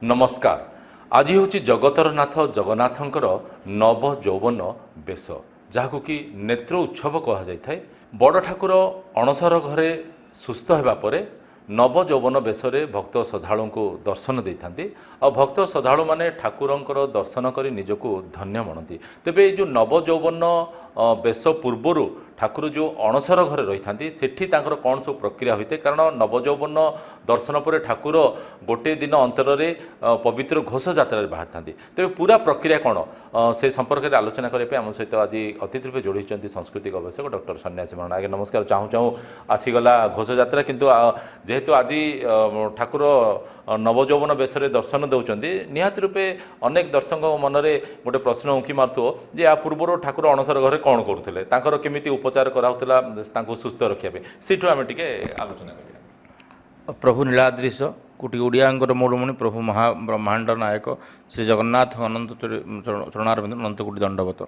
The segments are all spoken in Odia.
नमस्कार। आज हूँ जगतर नाथ जगन्नाथंकर नव यौवन बेश जहाँ कि नेत्र उत्सव कह जाए। बड़ ठाकुर अणसर घरे सुस्थ होगापर नव यौवन बेश भक्त श्रद्धालु को दर्शन दे था। भक्त श्रद्धालु मैंने ठाकुरंकर दर्शन कर निजक धन्य मनती। तेबे ये जो नव यौवन बेश पूर्वर ठाकुर जो अणसर घरे रही था सेठी तांकर कौन सब प्रक्रिया होते कारण नव यौवन दर्शन पर ठाकुर गोटे दिन अंतर पवित्र घोष यात्रा बाहर था। तेरे पूरा प्रक्रिया कौन से संपर्क में आलोचना करने आम सहित आज अतिथि रूपे जोड़ी सांस्कृतिक गवेषक डॉक्टर सन्यासी मरण। आगे नमस्कार। चाहूँ चाहूँ आसीगला घोष यात्रा किंतु जेहेतु आज ठाकुर नव यौवन बेश दर्शन दौरान निहाती रूपे अनेक दर्शक मनरे गोटे प्रश्न उंकी मारुव जे या पूर्व ठाकुर अणसर घरे कौन करुले केमी उपचार कराला सुस्थ रखापे से आम टे आलोचना करिया। प्रभु नीलाद्रीश कोटि ओडियांकर मूलमणि प्रभु ब्रह्मांड नायक श्री जगन्नाथ अनंत चरणारविंद अनंत कोटि दंडवत।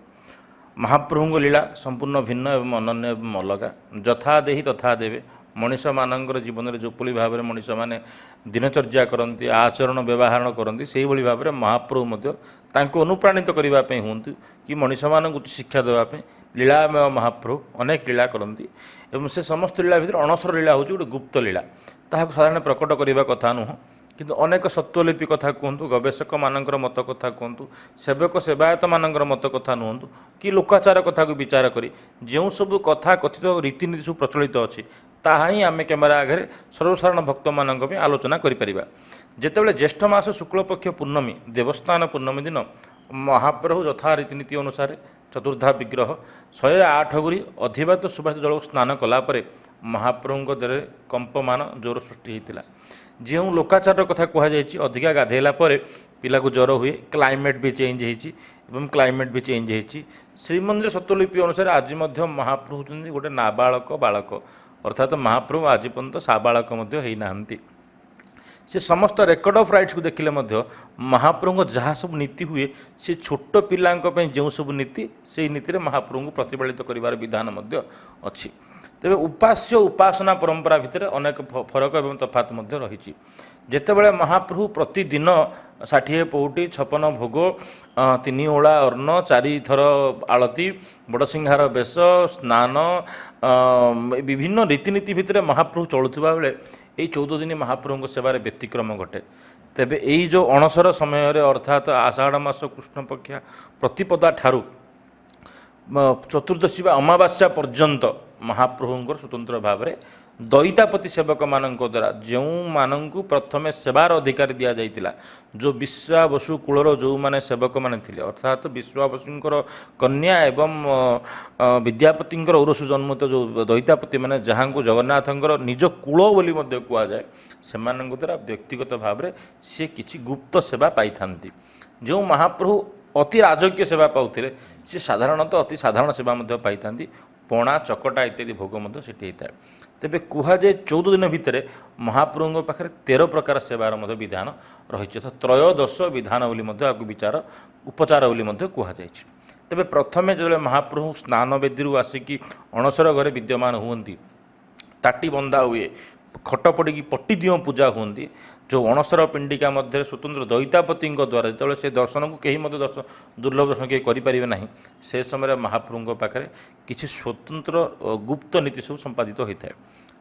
महाप्रभु लीला संपूर्ण भिन्न एवं अनन्य एवं अलग जथा देहि तथा देवे। मनीष मानकर जीवन में जोपली भाव में मनीष मैंने दिनचर्या करती आचरण व्यवहार करती से भाई भाव में महाप्रभु अनुप्राणित करने हूँ कि मनीष मान शिक्षा देवाई लीलामय महाप्रभु अनेक लीला करती एवं से समस्त लीला भितर अणसर लीला हूँ गोटे गुप्त लीला ताकू साधारण प्रकट करने कथा नुह किंतु अनेक सत्वलिपि कथा कहतु गवेषक मानकर मत कथा कहतु सेवक सेवायत मानकर मत कथा नुहतु कि लोकाचार कथा को विचार करी जो सब कथा कथित रीतिनीति सब प्रचलित अच्छी ताहा ही आम कैमेरा आगे सर्वसाधारण भक्त मान आलोचना करें। जितेबाला ज्येष्ठ मास शुक्लपक्ष पूर्णमी देवस्थान पूर्णमी दिन महाप्रभु यथा रीतिनीति अनुसार चतुर्धा विग्रह 108 गुरी अधिवात सुभाष जल स्नान कलापर महाप्रभु देह कंपमान जोर सृष्टि होता। जो लोकाचार कथा कहुई अधिका गाधेला पिला को ज्वर हुए क्लाइमेट भी चेंज हो क्लाइमेट भी चेंज हो श्रीमंदिर सत्वलिपि अनुसार आज महाप्रभु गोटे नाबालक बालक अर्थात महाप्रभु आज पर्यंत साबालक होना से समस्त रेकर्ड ऑफ राइट्स को देखिले महाप्रभु जहाँ सब नीति हुए से छोट पिला जो सब नीति से नीति महाप्रभु को प्रतिपालित कर विधान अच्छी। तेरे उपास्य उपासना परंपरा भितर अनेक फरक एवं तफात रही। जितेबाला महाप्रभु प्रतिदिन 60 पौटी 56 भोग 3 ओला अर्ण 4 थर आलती बड़सिंहार बेश स्नान विभिन्न रीतिनीति भितर महाप्रभु चलुवा बेले यही 14 दिन महाप्रभु सेवार व्यतिक्रम घटे। तेबे यही जो अणसर समय अर्थात आषाढ़ मास कृष्ण पक्षा प्रतिपदा ठारू चतुर्दशी अमावास्या पर्यंत महाप्रभुंर स्वतंत्र भाव में दैतापति सेवक मान द्वारा जो मानक प्रथम सेवार अधिकार दि जाइतिला जो विश्वावसु कूलर जो माने सेवक माने थिले अर्थात विश्वावसुंकर कन्या एवं विद्यापतिंकर औरसु जन्मित जो दैतापति माने जहाँ को जगन्नाथंकर निज कूल बोली मध्य कुआ जाए से द्वारा व्यक्तिगत भाव में सी किछि गुप्त सेवा पाई थांती। जो महाप्रभु अति राजकीय सेवा पाउथिले सी साधारणतः अति साधारण सेवा पाई थांती। पणा चकटा इत्यादि भोग से होता है। तेबे कहुए 14 दिन भितर महाप्रभु पाखे 13 प्रकार सेवार विधान रही त्रयोदश विधान बोली आपको विचार उपचार बोली कहुई। तेबे प्रथमे जो महाप्रभु स्नान वेदी आसिकी अणसर घरे विद्यमान हुंती ताटी बंधा हुए खट पड़ी पट्टी दिओ पूजा हुंती जो अणसर पिंडिका मध्य स्वतंत्र दैतापति द्वारा जो से दर्शन को कहीं दर्शन दुर्लभ दर्शन कहीं करें ना से समय महाप्रभु पाखे किसी स्वतंत्र गुप्त नीति सब संपादित होता है।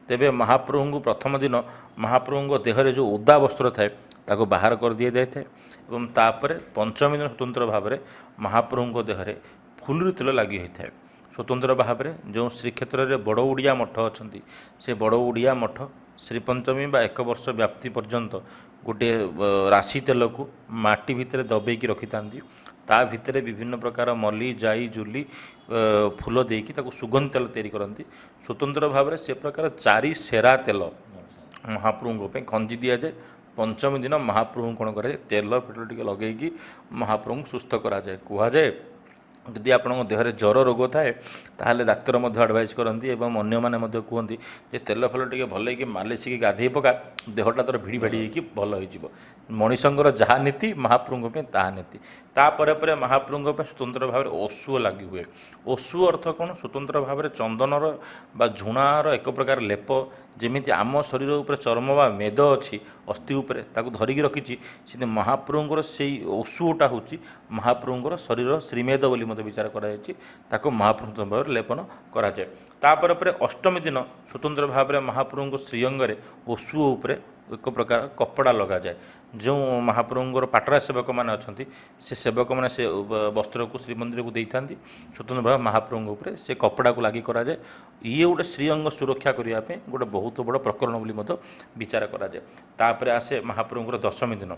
तेबे महाप्रभु को प्रथम दिन महाप्रभु देहरे जो ओदा वस्त्र थाए ताको बाहर कर दि जाए और तापर पंचमी दिन स्वतंत्र भाव में महाप्रभु देहरे फुलुरी तेल लगी होता है। स्वतंत्र भाव में जो श्रीक्षेत्र में बड़ ओडिया मठ अच्छा से बड़ ओडिया मठ श्रीपंचमी बा 1 वर्ष व्याप्ति पर्यंत गोटे राशि तेल को माटी भितर दबेकी रखी ता भितर विभिन्न प्रकार मल्ली जाई जुली फूल देकी ताको सुगंध तेल तैयारी करती। स्वतंत्र भाव में से प्रकार 4 सेरा तेल महाप्रभु खंजी दि जाए। पंचमी दिन महाप्रभु कौन करे तेल फेटल टे लगे महाप्रभु सुस्थ कराए। कहुए यदि आप देहरे ज्वर रोग थाए ताहले डाक्तर आडभाइज करती अन्य मैंने कहती जे तेल फल टे भल कि मालिश की गाधे पका देहटा तोर भिड़ी भाड़ी होगी भल हो मनीषर जहाँ नीति महाप्रभु ताहा नीति। तापर महाप्रभु स्वतंत्र भाव में ओसु लगी हुए। ओसु अर्थ कौन स्वतंत्र भाव में चंदनर बा झुणार एक प्रकार लेप ଯେମିତି ଆମ ଶରୀର ଉପରେ ଚର୍ମ ବା ମେଦ ଅଛି ଅସ୍ଥି ଉପରେ ତାକୁ ଧରିକି ରଖିଛି, ସେମିତି ମହାପ୍ରଭୁଙ୍କର ସେଇ ଅଶୁଟା ହେଉଛି ମହାପ୍ରଭୁଙ୍କର ଶରୀର ଶ୍ରୀମେଦ ବୋଲି ମଧ୍ୟ ବିଚାର କରାଯାଇଛି। ତାକୁ ମହାପ୍ରଭୁ ଭାବରେ ଲେପନ କରାଯାଏ। ତାପରେ ପରେ ଅଷ୍ଟମୀ ଦିନ ସ୍ୱତନ୍ତ୍ର ଭାବରେ ମହାପ୍ରଭୁଙ୍କ ଶ୍ରୀଅଙ୍ଗରେ ଅଶୁ ଉପରେ ଏକ ପ୍ରକାର କପଡ଼ା ଲଗାଯାଏ। ଯେଉଁ ମହାପ୍ରଭୁଙ୍କର ପାଟରା ସେବକମାନେ ଅଛନ୍ତି ସେ ସେବକମାନେ ସେ ବସ୍ତ୍ରକୁ ଶ୍ରୀମନ୍ଦିରକୁ ଦେଇଥାନ୍ତି। ସ୍ୱତନ୍ତ୍ର ଭାବେ ମହାପ୍ରଭୁଙ୍କ ଉପରେ ସେ କପଡ଼ାକୁ ଲାଗି କରାଯାଏ। ଇଏ ଗୋଟେ ଶ୍ରୀଅଙ୍ଗ ସୁରକ୍ଷା କରିବା ପାଇଁ ଗୋଟେ ବହୁତ ବଡ଼ ପ୍ରକରଣ ବୋଲି ମଧ୍ୟ ବିଚାର କରାଯାଏ। ତାପରେ ଆସେ ମହାପ୍ରଭୁଙ୍କର ଦଶମୀ ଦିନ।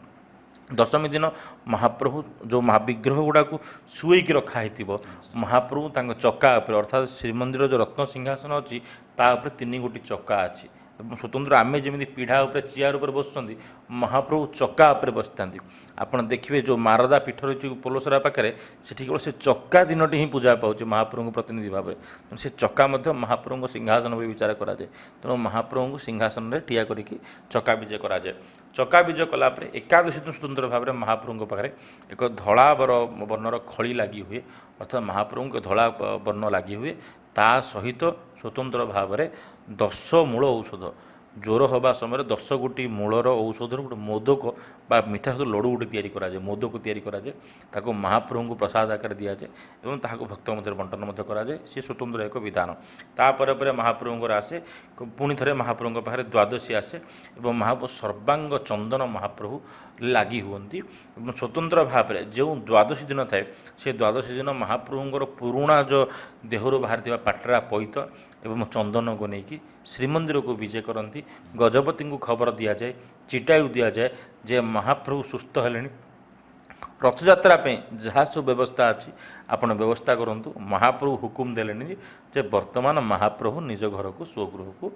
ଦଶମୀ ଦିନ ମହାପ୍ରଭୁ ଯେଉଁ ମହାବିଗ୍ରହ ଗୁଡ଼ାକୁ ଶୁଏଇକି ରଖା ହେଇଥିବ, ମହାପ୍ରଭୁ ତାଙ୍କ ଚକା ଉପରେ ଅର୍ଥାତ୍ ଶ୍ରୀମନ୍ଦିର ଯେଉଁ ରତ୍ନ ସିଂହାସନ ଅଛି ତା ଉପରେ 3 ଗୋଟି ଚକା ଅଛି। ଏବଂ ସ୍ୱତନ୍ତ୍ର ଆମେ ଯେମିତି ପିଢ଼ା ଉପରେ ଚେୟାର ଉପରେ ବସୁଛନ୍ତି, ମହାପ୍ରଭୁ ଚକା ଉପରେ ବସିଥାନ୍ତି। ଆପଣ ଦେଖିବେ ଯେଉଁ ମାରଦା ପୀଠ ରହିଛି ପୋଲସରା ପାଖରେ, ସେଠି କେବଳ ସେ ଚକା ଦିନଟି ହିଁ ପୂଜା ପାଉଛି ମହାପ୍ରଭୁଙ୍କ ପ୍ରତିନିଧି ଭାବରେ। ତେଣୁ ସେ ଚକା ମଧ୍ୟ ମହାପ୍ରଭୁଙ୍କ ସିଂହାସନ ବୋଲି ବିଚାର କରାଯାଏ। ତେଣୁ ମହାପ୍ରଭୁଙ୍କୁ ସିଂହାସନରେ ଠିଆ କରିକି ଚକା ବିଜେ କରାଯାଏ। ଚକା ବିଜେ କଲାପରେ ଏକାଦଶୀ ଦିନ ସ୍ୱତନ୍ତ୍ର ଭାବରେ ମହାପ୍ରଭୁଙ୍କ ପାଖରେ ଏକ ଧଳା ବର୍ଣ୍ଣର ଖଳି ଲାଗି ହୁଏ, ଅର୍ଥାତ୍ ମହାପ୍ରଭୁଙ୍କ ଧଳା ବର୍ଣ୍ଣ ଲାଗି ହୁଏ। ତା ସହିତ ସ୍ୱତନ୍ତ୍ର ଭାବରେ 10 ମୂଳ ଔଷଧ, ଜ୍ୱର ହେବା ସମୟରେ 10 ଗୋଟି ମୂଳର ଔଷଧର ଗୋଟେ ମୋଦକ ବା ମିଠା ସହିତ ଲଡ଼ୁ ଗୋଟେ ତିଆରି କରାଯାଏ, ମୋଦକ ତିଆରି କରାଯାଏ। ତାକୁ ମହାପ୍ରଭୁଙ୍କୁ ପ୍ରସାଦ ଆକାରରେ ଦିଆଯାଏ ଏବଂ ତାହାକୁ ଭକ୍ତ ମଧ୍ୟରେ ବଣ୍ଟନ ମଧ୍ୟ କରାଯାଏ। ସେ ସ୍ୱତନ୍ତ୍ର ଏକ ବିଧାନ। ତାପରେ ପରେ ମହାପ୍ରଭୁଙ୍କର ଆସେ, ପୁଣି ଥରେ ମହାପ୍ରଭୁଙ୍କ ପାଖରେ ଦ୍ୱାଦଶୀ ଆସେ ଏବଂ ମହାପ୍ରଭୁ ସର୍ବାଙ୍ଗ ଚନ୍ଦନ ମହାପ୍ରଭୁ ଲାଗି ହୁଅନ୍ତି। ଏବଂ ସ୍ୱତନ୍ତ୍ର ଭାବରେ ଯେଉଁ ଦ୍ୱାଦଶୀ ଦିନ ଥାଏ, ସେ ଦ୍ୱାଦଶୀ ଦିନ ମହାପ୍ରଭୁଙ୍କର ପୁରୁଣା ଯେଉଁ ଦେହରୁ ବାହାରିଥିବା ପାଟରା ପଇତ ଏବଂ ଚନ୍ଦନକୁ ନେଇକି ଶ୍ରୀମନ୍ଦିରକୁ ବିଜେ କରନ୍ତି। ଗଜପତିଙ୍କୁ ଖବର ଦିଆଯାଏ, ଚିଟାୟୁ ଦିଆଯାଏ ଯେ ମହାପ୍ରଭୁ ସୁସ୍ଥ ହେଲେଣି। ରଥଯାତ୍ରା ପାଇଁ ଯାହା ସବୁ ବ୍ୟବସ୍ଥା ଅଛି ଆପଣ ବ୍ୟବସ୍ଥା କରନ୍ତୁ। ମହାପ୍ରଭୁ ହୁକୁମ ଦେଲେଣି ଯେ ବର୍ତ୍ତମାନ ମହାପ୍ରଭୁ ନିଜ ଘରକୁ ସ୍ୱଗୃହକୁ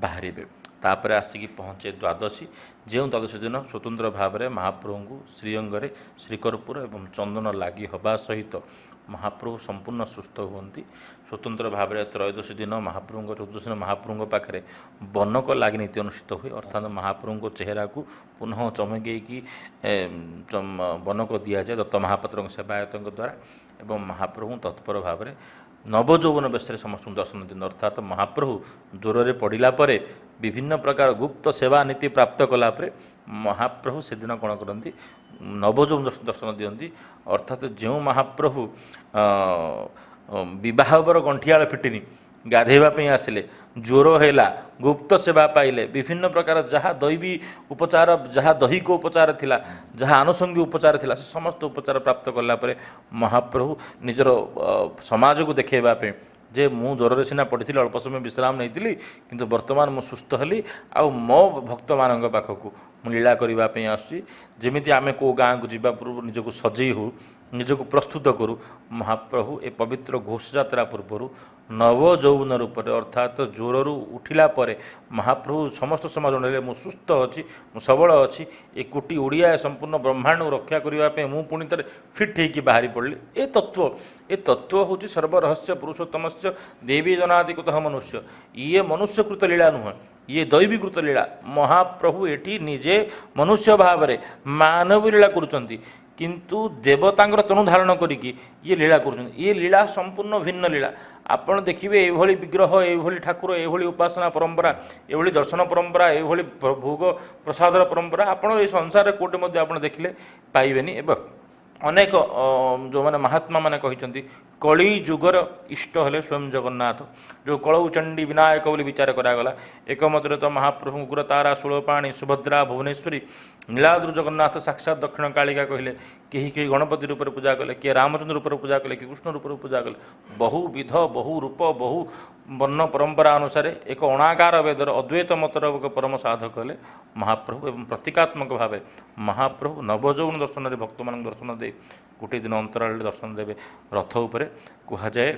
ବାହାରିବେ। ତାପରେ ଆସିକି ପହଞ୍ଚେ ଦ୍ୱାଦଶୀ। ଯେଉଁ ଦ୍ୱାଦଶୀ ଦିନ ସ୍ୱତନ୍ତ୍ର ଭାବରେ ମହାପ୍ରଭୁଙ୍କୁ ଶ୍ରୀଅଙ୍ଗରେ ଶ୍ରୀକର୍ପୂର ଏବଂ ଚନ୍ଦନ ଲାଗି ହେବା ସହିତ ମହାପ୍ରଭୁ ସମ୍ପୂର୍ଣ୍ଣ ସୁସ୍ଥ ହୁଅନ୍ତି। ସ୍ୱତନ୍ତ୍ର ଭାବରେ ତ୍ରୟୋଦଶୀ ଦିନ ମହାପ୍ରଭୁଙ୍କ, ଚତୁର୍ଦ୍ଦଶୀ ଦିନ ମହାପ୍ରଭୁଙ୍କ ପାଖରେ ବନକ ଲାଗି ନୀତି ଅନୁଷ୍ଠିତ ହୁଏ। ଅର୍ଥାତ୍ ମହାପ୍ରଭୁଙ୍କ ଚେହେରାକୁ ପୁନଃ ଚମକେଇକି ବନକ ଦିଆଯାଏ ଦତ୍ତ ମହାପାତ୍ରଙ୍କ ସେବାୟତଙ୍କ ଦ୍ୱାରା ଏବଂ ମହାପ୍ରଭୁ ତତ୍ପର ଭାବରେ ନବଯୌବନ ବେଶରେ ସମସ୍ତଙ୍କୁ ଦର୍ଶନ ଦିଅନ୍ତି। ଅର୍ଥାତ୍ ମହାପ୍ରଭୁ ଜ୍ୱରରେ ପଡ଼ିଲା ପରେ ବିଭିନ୍ନ ପ୍ରକାର ଗୁପ୍ତ ସେବା ନୀତି ପ୍ରାପ୍ତ କଲା ପରେ ମହାପ୍ରଭୁ ସେଦିନ କ'ଣ କରନ୍ତି, ନବଯୌବନ ଦର୍ଶନ ଦିଅନ୍ତି। ଅର୍ଥାତ୍ ଯେଉଁ ମହାପ୍ରଭୁ ବିବାହର ଗଣ୍ଠିଆଳ ଫିଟିନି ଗାଧୋଇବା ପାଇଁ ଆସିଲେ, ଜ୍ୱର ହେଲା, ଗୁପ୍ତ ସେବା ପାଇଲେ, ବିଭିନ୍ନ ପ୍ରକାର ଯାହା ଦୈବୀ ଉପଚାର, ଯାହା ଦୈହିକ ଉପଚାର ଥିଲା, ଯାହା ଆନୁଷଙ୍ଗିକ ଉପଚାର ଥିଲା, ସେ ସମସ୍ତ ଉପଚାର ପ୍ରାପ୍ତ କଲା ପରେ ମହାପ୍ରଭୁ ନିଜର ସମାଜକୁ ଦେଖାଇବା ପାଇଁ ଯେ ମୁଁ ଜ୍ୱରରେ ସିନା ପଡ଼ିଥିଲି, ଅଳ୍ପ ସମୟ ବିଶ୍ରାମ ନେଇଥିଲି, କିନ୍ତୁ ବର୍ତ୍ତମାନ ମୁଁ ସୁସ୍ଥ ହେଲି, ଆଉ ମୋ ଭକ୍ତମାନଙ୍କ ପାଖକୁ ମୁଁ ଲୀଳା କରିବା ପାଇଁ ଆସୁଛି। ଯେମିତି ଆମେ କେଉଁ ଗାଁକୁ ଯିବା ପୂର୍ବରୁ ନିଜକୁ ସଜେଇ ହେଉ, ନିଜକୁ ପ୍ରସ୍ତୁତ କରୁ, ମହାପ୍ରଭୁ ଏ ପବିତ୍ର ଘୋଷଯାତ୍ରା ପୂର୍ବରୁ ନବଯୌବନ ରୂପରେ ଅର୍ଥାତ୍ ଜ୍ୱରରୁ ଉଠିଲା ପରେ ମହାପ୍ରଭୁ ସମସ୍ତ ସମାଜ ଜଣାଇଲେ ମୁଁ ସୁସ୍ଥ ଅଛି, ମୁଁ ସବଳ ଅଛି, ଏ କୋଟି ଓଡ଼ିଆ ସମ୍ପୂର୍ଣ୍ଣ ବ୍ରହ୍ମାଣ୍ଡକୁ ରକ୍ଷା କରିବା ପାଇଁ ମୁଁ ପୁଣି ଥରେ ଫିଟ୍ ହେଇକି ବାହାରି ପଡ଼ିଲି। ଏ ତତ୍ତ୍ୱ ହେଉଛି ସର୍ବରହସ୍ୟ ପୁରୁଷୋତ୍ତମସ୍ୟ ଦେବୀ ଜନାଦିକୁତଃ ମନୁଷ୍ୟ। ଇଏ ମନୁଷ୍ୟକୃତ ଲୀଳା ନୁହେଁ, ଇଏ ଦୈବୀକୃତ ଲୀଳା। ମହାପ୍ରଭୁ ଏଠି ନିଜେ ମନୁଷ୍ୟ ଭାବରେ ମାନବୀ ଲୀଳା କରୁଛନ୍ତି, କିନ୍ତୁ ଦେବତାଙ୍କର ତନୁ ଧାରଣ କରିକି ଇଏ ଲୀଳା କରୁଛନ୍ତି। ଇଏ ଲୀଳା ସମ୍ପୂର୍ଣ୍ଣ ଭିନ୍ନ ଲୀଳା। ଆପଣ ଦେଖିବେ ଏଇଭଳି ବିଗ୍ରହ, ଏଇଭଳି ଠାକୁର, ଏଇଭଳି ଉପାସନା ପରମ୍ପରା, ଏଇଭଳି ଦର୍ଶନ ପରମ୍ପରା, ଏଇଭଳି ଭୋଗ ପ୍ରସାଦର ପରମ୍ପରା ଆପଣ ଏଇ ସଂସାରରେ କେଉଁଠି ମଧ୍ୟ ଆପଣ ଦେଖିଲେ ପାଇବେନି। ଏବଂ ଅନେକ ଯେଉଁମାନେ ମହାତ୍ମାମାନେ କହିଛନ୍ତି କଳି ଯୁଗର ଇଷ୍ଟ ହେଲେ ସ୍ୱୟଂ ଜଗନ୍ନାଥ। ଯେଉଁ କଳଉ ଚଣ୍ଡୀ ବିନାୟକ ବୋଲି ବିଚାର କରାଗଲା, ଏକମତରେ ତ ମହାପ୍ରଭୁ ଉଗ୍ରତାରା ଷୋଳପାଣି ସୁଭଦ୍ରା ଭୁବନେଶ୍ୱରୀ ନୀଳାଦ୍ରୁ ଜଗନ୍ନାଥ ସାକ୍ଷାତ ଦକ୍ଷିଣ କାଳିକା କହିଲେ। କେହି କେହି ଗଣପତି ରୂପରେ ପୂଜା କଲେ, କିଏ ରାମଚନ୍ଦ୍ର ରୂପରେ ପୂଜା କଲେ, କିଏ କୃଷ୍ଣ ରୂପରେ ପୂଜା କଲେ। ବହୁବିଧ, ବହୁ ରୂପ, ବହୁ ବର୍ଣ୍ଣ ପରମ୍ପରା ଅନୁସାରେ ଏକ ଅଣାକାର ବେଦର ଅଦ୍ୱୈତ ମତର ଏକ ପରମ ସାଧକ ହେଲେ ମହାପ୍ରଭୁ। ଏବଂ ପ୍ରତୀକାତ୍ମକ ଭାବେ ମହାପ୍ରଭୁ ନବଯୌବନ ଦର୍ଶନରେ ଭକ୍ତମାନଙ୍କୁ ଦର୍ଶନ ଦେଇ ଗୋଟିଏ ଦିନ ଅନ୍ତରାଳରେ ଦର୍ଶନ ଦେବେ ରଥ ଉପରେ। କୁହାଯାଏ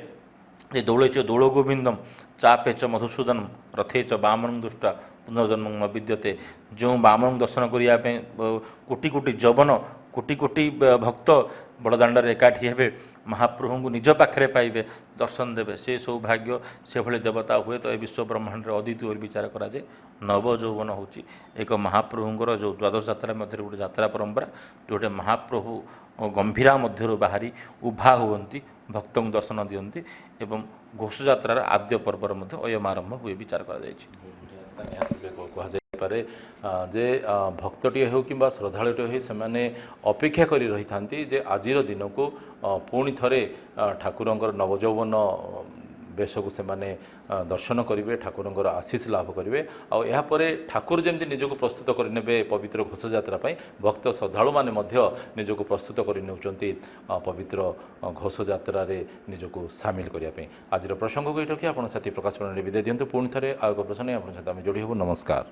ଯେ ଦୌଳେଚ ଦୌଳ ଗୋବିନ୍ଦମ ଚାପେଚ ମଧୁସୂଦନମ ରଥେଚ ବାମନ ଦୃଷ୍ଟା ପୁନର୍ଜନ୍ମ ନ ବିଦ୍ୟତେ। ଯେଉଁ ବାମନଙ୍କୁ ଦର୍ଶନ କରିବା ପାଇଁ କୋଟି କୋଟି ଯବନ, କୋଟି କୋଟି ଭକ୍ତ ବଡ଼ଦାଣ୍ଡରେ ଏକାଠି ହେବେ, ମହାପ୍ରଭୁଙ୍କୁ ନିଜ ପାଖରେ ପାଇବେ, ଦର୍ଶନ ଦେବେ, ସେ ସୌଭାଗ୍ୟ ସେଭଳି ଦେବତା ହୁଏତ ଏ ବିଶ୍ୱ ବ୍ରହ୍ମାଣ୍ଡରେ ଅଦ୍ୱିତୀୟ ବୋଲି ବିଚାର କରାଯାଏ। ନବଯୌବନ ହେଉଛି ଏକ ମହାପ୍ରଭୁଙ୍କର ଯେଉଁ ଦ୍ୱାଦଶ ଯାତ୍ରା ମଧ୍ୟରେ ଗୋଟେ ଯାତ୍ରା ପରମ୍ପରା, ଯେଉଁଠି ମହାପ୍ରଭୁ ଗମ୍ଭୀରା ମଧ୍ୟରୁ ବାହାରି ଉଭା ହୁଅନ୍ତି, ଭକ୍ତଙ୍କୁ ଦର୍ଶନ ଦିଅନ୍ତି ଏବଂ ଘୋଷଯାତ୍ରାର ଆଦ୍ୟ ପର୍ବର ମଧ୍ୟ ଅୟମାରମ୍ଭ ହୁଏ ବିଚାର କରାଯାଇଛି। ନିହାତି ଭାବେ କୁହାଯାଇପାରେ ଯେ ଭକ୍ତଟିଏ ହେଉ କିମ୍ବା ଶ୍ରଦ୍ଧାଳୁଟିଏ ହେଉ ସେମାନେ ଅପେକ୍ଷା କରି ରହିଥାନ୍ତି ଯେ ଆଜିର ଦିନକୁ ପୁଣି ଥରେ ଠାକୁରଙ୍କର ନବଯୌବନ ବେଶକୁ ସେମାନେ ଦର୍ଶନ କରିବେ, ଠାକୁରଙ୍କର ଆଶୀଷ ଲାଭ କରିବେ। ଆଉ ଏହାପରେ ଠାକୁର ଯେମିତି ନିଜକୁ ପ୍ରସ୍ତୁତ କରିନେବେ ପବିତ୍ର ଘୋଷଯାତ୍ରା ପାଇଁ, ଭକ୍ତ ଶ୍ରଦ୍ଧାଳୁମାନେ ମଧ୍ୟ ନିଜକୁ ପ୍ରସ୍ତୁତ କରିନେଉଛନ୍ତି ପବିତ୍ର ଘୋଷଯାତ୍ରାରେ ନିଜକୁ ସାମିଲ କରିବା ପାଇଁ। ଆଜିର ପ୍ରସଙ୍ଗକୁ ଏଇଠି ରଖି ଆପଣ ସାଥୀ ପ୍ରକାଶ ପ୍ରଣାଳୀ ବିଦାୟ ଦିଅନ୍ତୁ। ପୁଣି ଥରେ ଆଉ ଏକ ପ୍ରସଙ୍ଗ ଆପଣଙ୍କ ସହିତ ଆମେ ଯୋଡ଼ି ହେବୁ। ନମସ୍କାର।